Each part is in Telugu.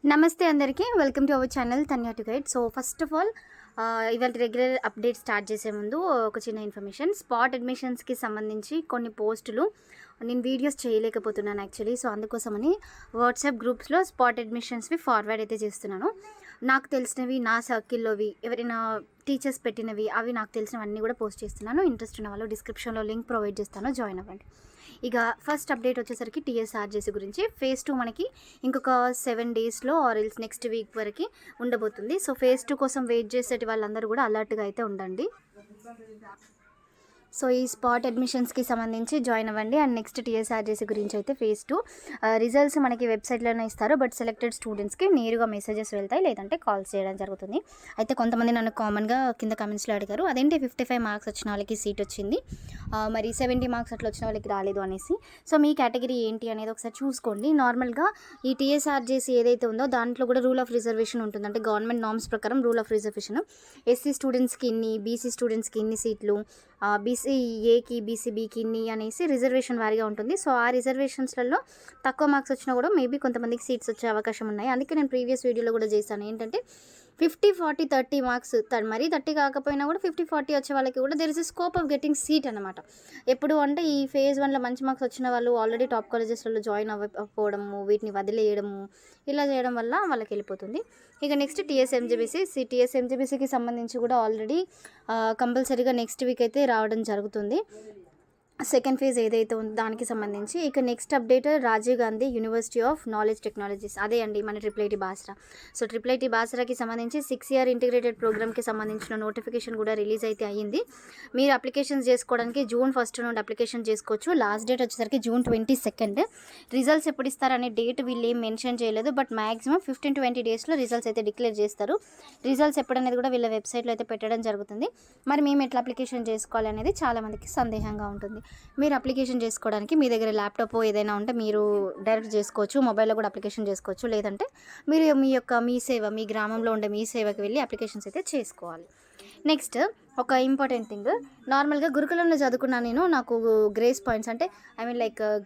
నమస్తే అందరికీ welcome to our channel Tanya to guide. So first of all ఇవాళ రెగ్యులర్ అప్డేట్ స్టార్ట్ చేసే ముందు ఒక చిన్న ఇన్ఫర్మేషన్. స్పాట్ అడ్మిషన్స్కి సంబంధించి కొన్ని పోస్టులు నేను వీడియోస్ చేయలేకపోతున్నాను యాక్చువల్లీ. సో అందుకోసమని వాట్సాప్ గ్రూప్స్లో స్పాట్ అడ్మిషన్స్వి ఫార్వర్డ్ అయితే చేస్తున్నాను. నాకు తెలిసినవి, నా సర్కిల్లోవి, ఎవరైనా టీచర్స్ పెట్టినవి, అవి నాకు తెలిసినవన్నీ కూడా పోస్ట్ చేస్తున్నాను. ఇంట్రెస్ట్ ఉన్న వాళ్ళు డిస్క్రిప్షన్లో లింక్ ప్రొవైడ్ చేస్తాను, జాయిన్ అవ్వండి. ఇక ఫస్ట్ అప్డేట్ వచ్చేసరికి టీఎస్ఆర్జేసీ గురించి. ఫేజ్ 2 మనకి ఇంకొక 7 డేస్లో ఆర్ ఎల్స్ నెక్స్ట్ వీక్ వరకు ఉండబోతుంది. సో ఫేజ్ 2 కోసం వెయిట్ చేసేటి వాళ్ళందరూ కూడా అలర్ట్గా అయితే ఉండండి. సో ఈ స్పాట్ అడ్మిషన్స్కి సంబంధించి జాయిన్ అవ్వండి. అండ్ నెక్స్ట్ టీఎస్ఆర్జేసీ గురించి అయితే ఫేజ్ 2 రిజల్ట్స్ మనకి వెబ్సైట్లోనే ఇస్తారు. బట్ సెలెక్టెడ్ స్టూడెంట్స్కి నేరుగా మెసేజెస్ వెళ్తాయి, లేదంటే కాల్స్ చేయడం జరుగుతుంది. అయితే కొంతమంది నన్ను కామన్గా కింద కమెంట్స్లో అడిగారు, అదేంటి 55 మార్క్స్ వచ్చిన వాళ్ళకి సీట్ వచ్చింది, మరి 70 మార్క్స్ అట్లా వచ్చిన వాళ్ళకి రాలేదు అనేసి. సో మీ కేటగిరీ ఏంటి అనేది ఒకసారి చూసుకోండి. నార్మల్గా ఈ టీఎస్ఆర్జేసీ ఏదైతే ఉందో దాంట్లో కూడా రూల్ ఆఫ్ రిజర్వేషన్ ఉంటుంది. అంటే గవర్నమెంట్ నార్మ్స్ ప్రకారం రూల్ ఆఫ్ రిజర్వేషన్ ఎస్సీ స్టూడెంట్స్కి ఇన్ని, బీసీ స్టూడెంట్స్కి ఇన్ని సీట్లు, బీసీఏకి బీసీబీకి ఇన్ని అనేసి రిజర్వేషన్ వారీగా ఉంటుంది. సో ఆ రిజర్వేషన్స్లలో తక్కువ మార్క్స్ వచ్చినా కూడా మేబీ కొంతమందికి సీట్స్ వచ్చే అవకాశం ఉన్నాయి. అందుకే నేను ప్రీవియస్ వీడియోలో కూడా చేశాను, ఏంటంటే 50, 40, 30 మార్క్స్, మరీ 30 కాకపోయినా కూడా 50, 40 వచ్చే వాళ్ళకి కూడా there is a scope of getting seat అనమాట. ఎప్పుడు అంటే ఈ ఫేజ్ 1లో మంచి మార్క్స్ వచ్చిన వాళ్ళు ఆల్రెడీ టాప్ కాలేజెస్లలో జాయిన్ అవ్వకపోవడము, వీటిని వదిలేయడము, ఇలా చేయడం వల్ల వాళ్ళకి వెళ్ళిపోతుంది. ఇక నెక్స్ట్ టీఎస్ఎంజేబీసీకి సంబంధించి కూడా ఆల్రెడీ కంపల్సరీగా నెక్స్ట్ వీక్ అయితే రావడం జరుగుతుంది, సెకండ్ ఫేజ్ ఏదైతే ఉందో దానికి సంబంధించి. ఇక next update Rajiv Gandhi university of knowledge technologies, అదే అండి మన ట్రిపుల్ బాసరా. సో ట్రిపుల్ బాసరాకి సంబంధించి 6 ఇయర్ ఇంటిగ్రేటెడ్ ప్రోగ్రామ్కి సంబంధించిన నోటిఫికేషన్ కూడా రిలీజ్ అయితే అయ్యింది. మీరు అప్లికేషన్స్ చేసుకోవడానికి June 1 నుండి అప్లికేషన్ చేసుకోవచ్చు. లాస్ట్ డేట్ వచ్చేసరికి June 22. రిజల్ట్స్ ఎప్పుడు ఇస్తారనే డేట్ వీళ్ళు ఏం మెన్షన్ చేయలేదు, బట్ మ్యాక్సిమం 15-20 డేస్లో రిజల్ట్స్ అయితే డిక్లేర్ చేస్తారు. రిజల్ట్స్ ఎప్పుడనేది కూడా వీళ్ళ వెబ్సైట్లో అయితే పెట్టడం జరుగుతుంది. మరి మేము ఎట్లా అప్లికేషన్ చేసుకోవాలి అనేది చాలామందికి సందేహంగా ఉంటుంది. మీరు అప్లికేషన్ చేసుకోవడానికి మీ దగ్గర ల్యాప్టాప్ ఏదైనా ఉంటే మీరు డైరెక్ట్ చేసుకోవచ్చు, మొబైల్లో కూడా అప్లికేషన్ చేసుకోవచ్చు, లేదంటే మీరు మీ గ్రామంలో ఉండే మీ సేవకి వెళ్ళి అప్లికేషన్స్ అయితే చేసుకోవాలి. నెక్స్ట్ ఒక ఇంపార్టెంట్ థింగ్, నార్మల్గా గురుకులంలో చదువుకున్నాను నేను, నాకు గ్రేస్ పాయింట్స్ అంటే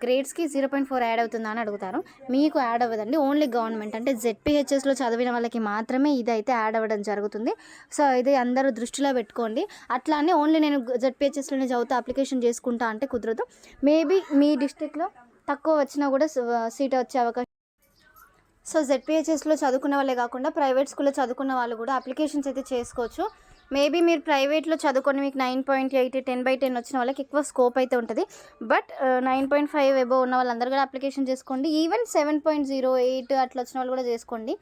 గ్రేడ్స్కి 0.4 యాడ్ అవుతుందా అని అడుగుతారు. మీకు యాడ్ అవ్వదండి, ఓన్లీ గవర్నమెంట్ అంటే జెడ్పీహెచ్ఎస్లో చదివిన వాళ్ళకి మాత్రమే ఇదైతే యాడ్ అవ్వడం జరుగుతుంది. సో ఇది అందరూ దృష్టిలో పెట్టుకోండి. అట్లానే ఓన్లీ నేను జెడ్పీహెచ్ఎస్లోనే చదువుతా అప్లికేషన్ చేసుకుంటా అంటే కుదరదు. మేబీ మీ డిస్ట్రిక్ట్లో తక్కువ వచ్చినా కూడా సీట్ వచ్చే అవకాశం. సో జెడ్పీహెచ్ఎస్లో చదువుకున్న వాళ్ళే కాకుండా ప్రైవేట్ స్కూల్లో చదువుకున్న వాళ్ళు కూడా అప్లికేషన్స్ అయితే చేసుకోవచ్చు. మేబీ మీరు ప్రైవేట్లో చదువుకొని మీకు 9.8, 10/10 వచ్చిన వాళ్ళకి ఎక్కువ స్కోప్ అయితే ఉంటుంది. బట్ 9.5 అబోవ్ ఉన్న వాళ్ళందరూ కూడా అప్లికేషన్ చేసుకోండి. ఈవెన్ 7.08 అట్లా వచ్చిన వాళ్ళు కూడా చేసుకోండి.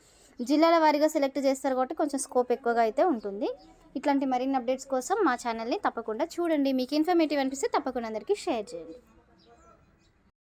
జిల్లాల వారీగా సెలెక్ట్ చేస్తారు కాబట్టి కొంచెం స్కోప్ ఎక్కువగా అయితే ఉంటుంది. ఇట్లాంటి మరిన్ని అప్డేట్స్ కోసం మా ఛానల్ని తప్పకుండా చూడండి. మీకు ఇన్ఫర్మేటివ్ అనిపిస్తే తప్పకుండా అందరికీ షేర్ చేయండి.